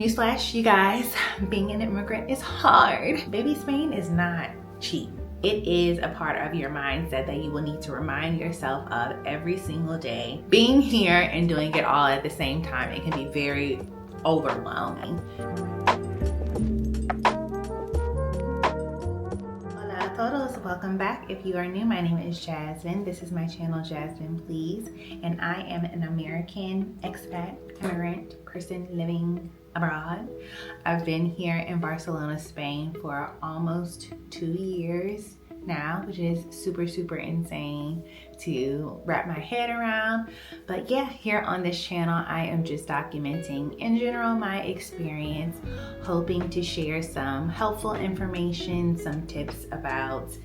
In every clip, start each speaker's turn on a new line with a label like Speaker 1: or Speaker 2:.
Speaker 1: Newsflash, you guys, being an immigrant is hard. Baby Spain is not cheap. It is a part of your mindset that you will need to remind yourself of every single day. Being here and doing it all at the same time, it can be very overwhelming. Hola a todos, welcome back. If you are new, my name is Jasmine. This is my channel, Jasmine Please, and I am an American expat, immigrant person living abroad. I've been here in Barcelona, Spain for almost 2 years now, which is super insane to wrap my head around. But yeah, here on this channel, I am just documenting in general my experience, hoping to share some helpful information, some tips about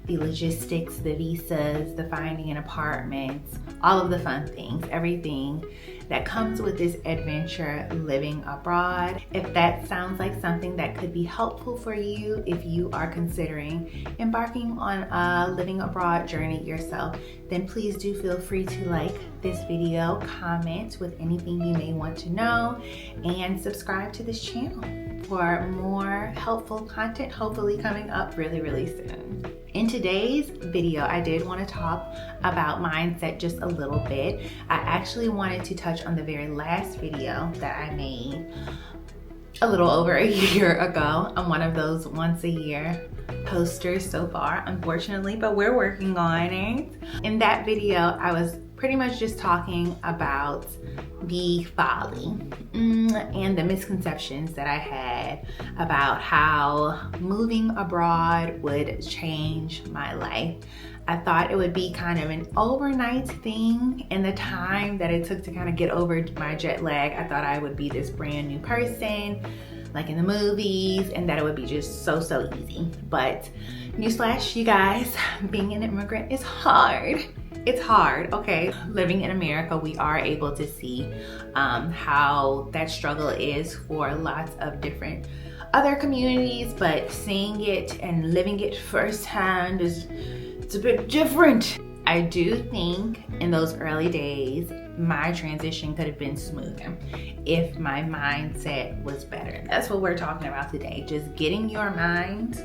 Speaker 1: the logistics, the visas, the finding an apartment, all of the fun things, everything that comes with this adventure living abroad. If that sounds like something that could be helpful for you, if you are considering embarking on a living abroad journey yourself, then please do feel free to like this video, comment with anything you may want to know, and subscribe to this channel for more helpful content, hopefully coming up really soon. In today's video, I did want to talk about mindset just a little bit. I actually wanted to touch on the very last video that I made a little over a year ago. I'm one of those once a year posters so far, unfortunately, but we're working on it. In that video, I was pretty much just talking about the folly and the misconceptions that I had about how moving abroad would change my life. I thought it would be kind of an overnight thing. In the time that it took to kind of get over my jet lag, I thought I would be this brand new person like in the movies, and that it would be just so easy. But newsflash, you guys, being an immigrant is hard. It's hard, okay? Living in America, we are able to see how that struggle is for lots of different other communities, but seeing it and living it firsthand it's a bit different. I do think in those early days, my transition could have been smoother if my mindset was better. That's what we're talking about today, just getting your mind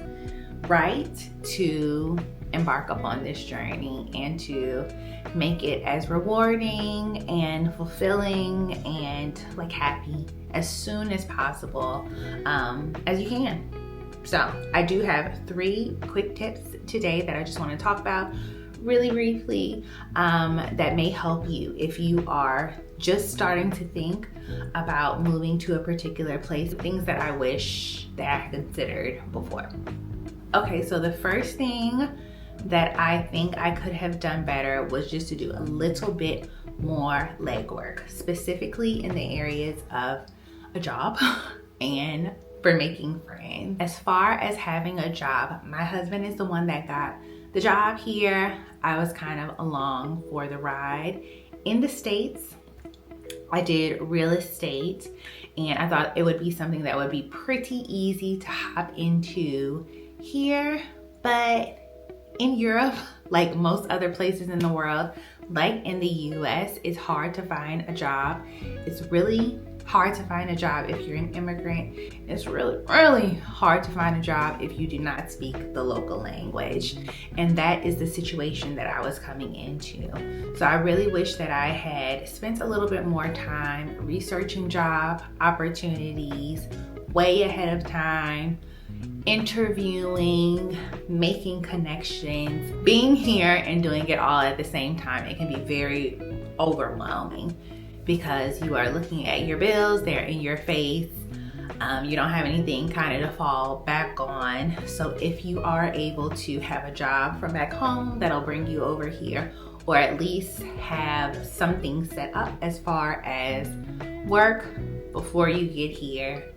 Speaker 1: right to embark upon this journey and to make it as rewarding and fulfilling and like happy as soon as possible as you can. So I do have 3 quick tips today that I just want to talk about really briefly that may help you if you are just starting to think about moving to a particular place, things that I wish that I had considered before. Okay, so the first thing that I think I could have done better was just to do a little bit more legwork, specifically in the areas of a job and for making friends. As far as having a job, my husband is the one that got the job here. I was kind of along for the ride. In the States, I did real estate, and I thought it would be something that would be pretty easy to hop into here. But in Europe, like most other places in the world, like in the US, it's hard to find a job. It's really hard to find a job if you're an immigrant. It's really hard to find a job if you do not speak the local language. And that is the situation that I was coming into. So I really wish that I had spent a little bit more time researching job opportunities way ahead of time, interviewing, making connections. Being here and doing it all at the same time, it can be very overwhelming because you are looking at your bills, they're in your face. You don't have anything kind of to fall back on. So if you are able to have a job from back home that'll bring you over here, or at least have something set up as far as work before you get here,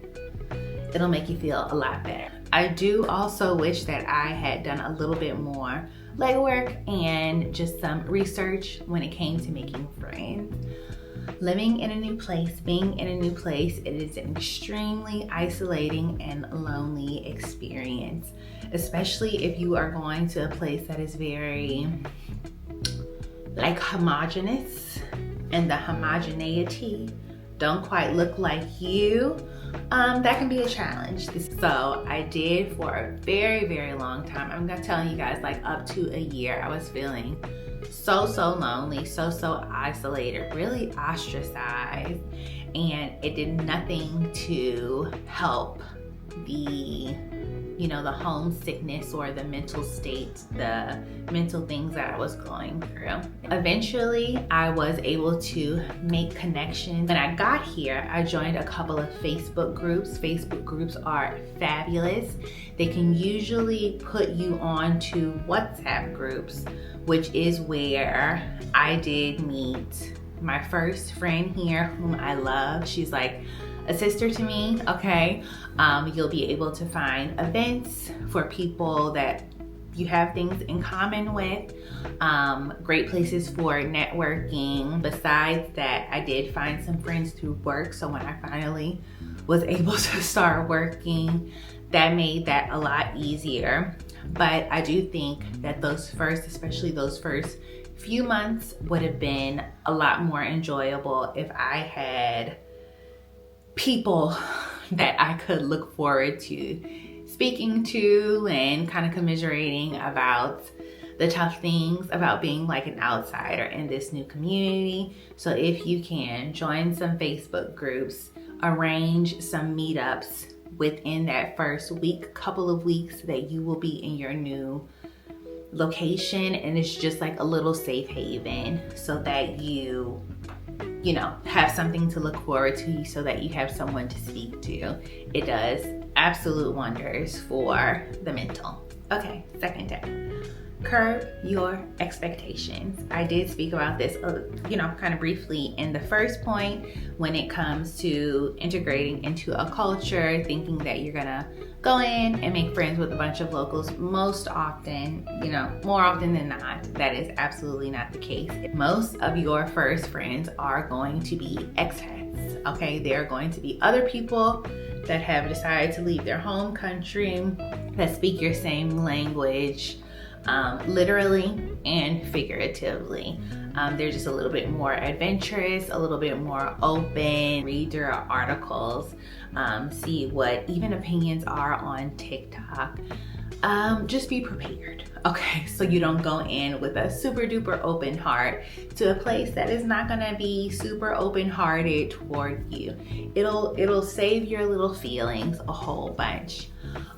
Speaker 1: it'll make you feel a lot better. I do also wish that I had done a little bit more legwork and just some research when it came to making friends. Living in a new place, being in a new place, it is an extremely isolating and lonely experience, especially if you are going to a place that is very like homogenous, and the homogeneity don't quite look like you, that can be a challenge. So I did for a very, very long time. I'm not telling you guys, like up to a year, I was feeling so lonely, so isolated, really ostracized, and it did nothing to help the the homesickness or the mental state, the mental things that I was going through. Eventually, I was able to make connections. When I got here, I joined a couple of Facebook groups. Facebook groups are fabulous. They can usually put you on to WhatsApp groups, which is where I did meet my first friend here, whom I love. She's like a sister to me, okay? You'll be able to find events for people that you have things in common with, great places for networking. Besides that, I did find some friends through work, so when I finally was able to start working, that made that a lot easier. But I do think that especially those first few months would have been a lot more enjoyable if I had people that I could look forward to speaking to and kind of commiserating about the tough things about being like an outsider in this new community. So if you can join some Facebook groups, arrange some meetups within that first couple of weeks that you will be in your new location, and it's just like a little safe haven so that you have something to look forward to, so that you have someone to speak to. It does absolute wonders for the mental. Okay, second tip. Curb your expectations. I did speak about this, kind of briefly in the first point when it comes to integrating into a culture, thinking that you're gonna go in and make friends with a bunch of locals. Most often, more often than not, that is absolutely not the case. Most of your first friends are going to be expats, okay? They're going to be other people that have decided to leave their home country, that speak your same language, literally and figuratively. They're just a little bit more adventurous, a little bit more open. Read your articles, see what even opinions are on TikTok. Just be prepared, okay? So you don't go in with a super duper open heart to a place that is not gonna be super open-hearted toward you. It'll save your little feelings a whole bunch.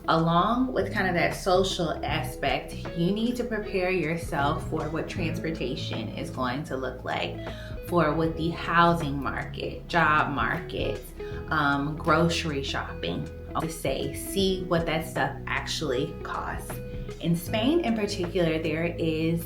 Speaker 1: Along with kind of that social aspect, you need to prepare yourself for what transportation is going to look like, for what the housing market, job market, grocery shopping, see what that stuff actually costs. In Spain in particular, there is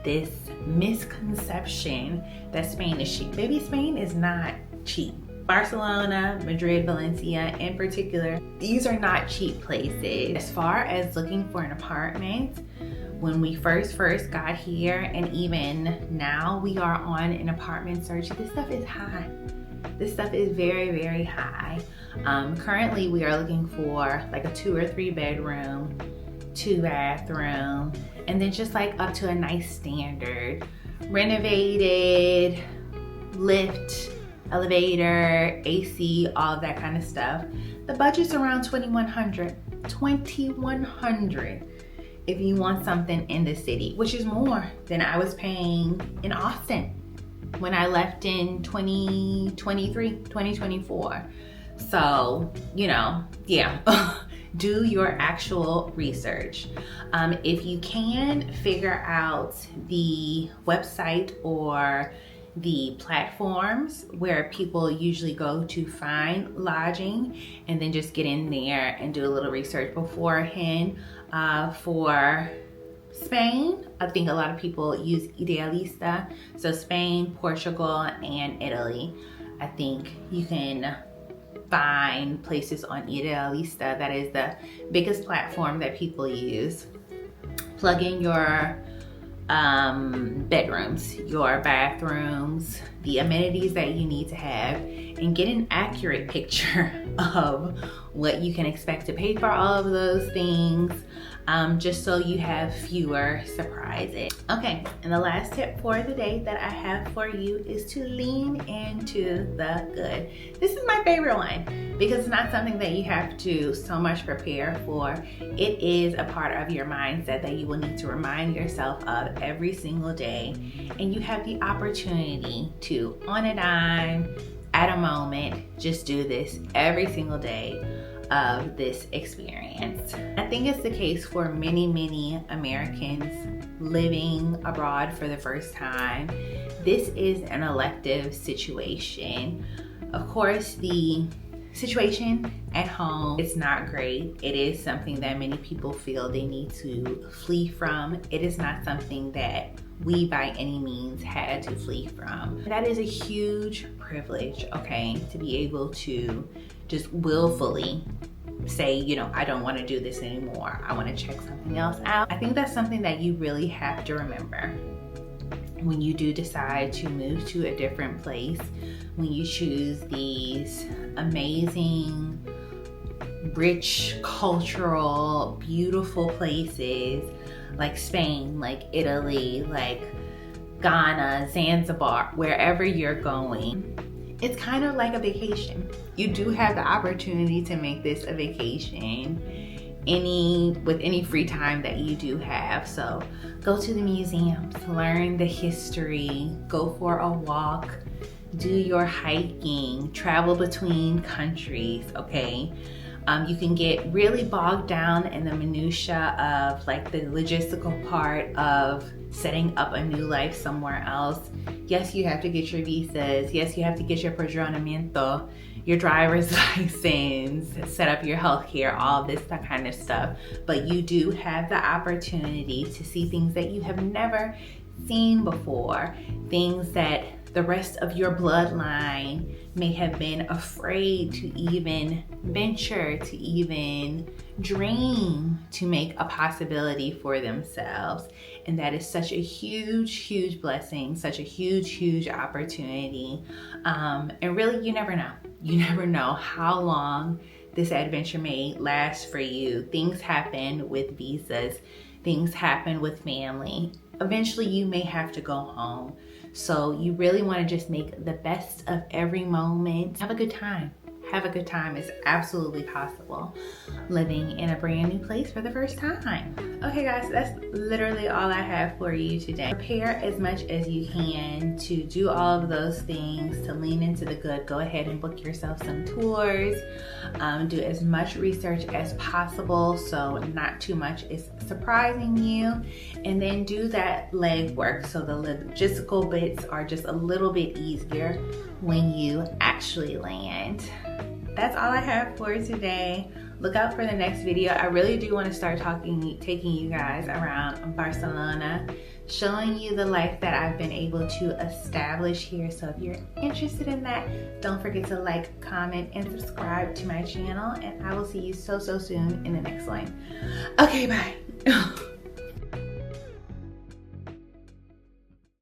Speaker 1: this misconception that Spain is cheap. Baby, Spain is not cheap. Barcelona, Madrid, Valencia in particular, these are not cheap places. As far as looking for an apartment, when we first got here, and even now we are on an apartment search, this stuff is high. This stuff is very, very high. Currently we are looking for like a 2 or 3 bedroom, 2 bathroom, and then just like up to a nice standard, renovated, lift, elevator, AC, all of that kind of stuff. The budget's around $2,100 if you want something in the city, which is more than I was paying in Austin when I left in 2024. So, yeah, do your actual research. If you can figure out the website or the platforms where people usually go to find lodging, and then just get in there and do a little research beforehand. For Spain, I think a lot of people use Idealista. So Spain, Portugal, and Italy. I think you can find places on Idealista. That is the biggest platform that people use. Plug in your bedrooms, your bathrooms, the amenities that you need to have, and get an accurate picture of what you can expect to pay for all of those things, just so you have fewer surprises. Okay, and the last tip for the day that I have for you is to lean into the good. This is my favorite one because it's not something that you have to so much prepare for. It is a part of your mindset that you will need to remind yourself of every single day, and you have the opportunity to, on a dime, at a moment, just do this every single day of this experience. I think it's the case for many Americans living abroad for the first time. This is an elective situation. Of course, the situation at home, it's not great. It is something that many people feel they need to flee from. It is not something that we by any means had to flee from. That is a huge privilege, okay, to be able to just willfully say, you know, I don't want to do this anymore. I want to check something else out. I think that's something that you really have to remember when you do decide to move to a different place, when you choose these amazing, rich, cultural, beautiful places like Spain, like Italy, like Ghana, Zanzibar, wherever you're going. It's kind of like a vacation. You do have the opportunity to make this a vacation with any free time that you do have. So go to the museums, learn the history, go for a walk, do your hiking, travel between countries, okay? You can get really bogged down in the minutia of like the logistical part of setting up a new life somewhere else. Yes, you have to get your visas. Yes, you have to get your padronamiento, your driver's license, set up your healthcare, all this kind of stuff. But you do have the opportunity to see things that you have never seen before, things that the rest of your bloodline may have been afraid to even venture, to even dream to make a possibility for themselves. And that is such a huge blessing, such a huge opportunity. And really, you never know. You never know how long this adventure may last for you. Things happen with visas, things happen with family. Eventually, you may have to go home. So you really want to just make the best of every moment. Have a good time. Have a good time. It's absolutely possible living in a brand new place for the first time. Okay guys, that's literally all I have for you today. Prepare as much as you can to do all of those things, to lean into the good. Go ahead and book yourself some tours. Do as much research as possible so not too much is surprising you. And then do that legwork so the logistical bits are just a little bit easier when you actually land. That's all I have for today. Look out for the next video. I really do want to start taking you guys around Barcelona, showing you the life that I've been able to establish here. So if you're interested in that, don't forget to like, comment, and subscribe to my channel. And I will see you so soon in the next one. Okay, bye.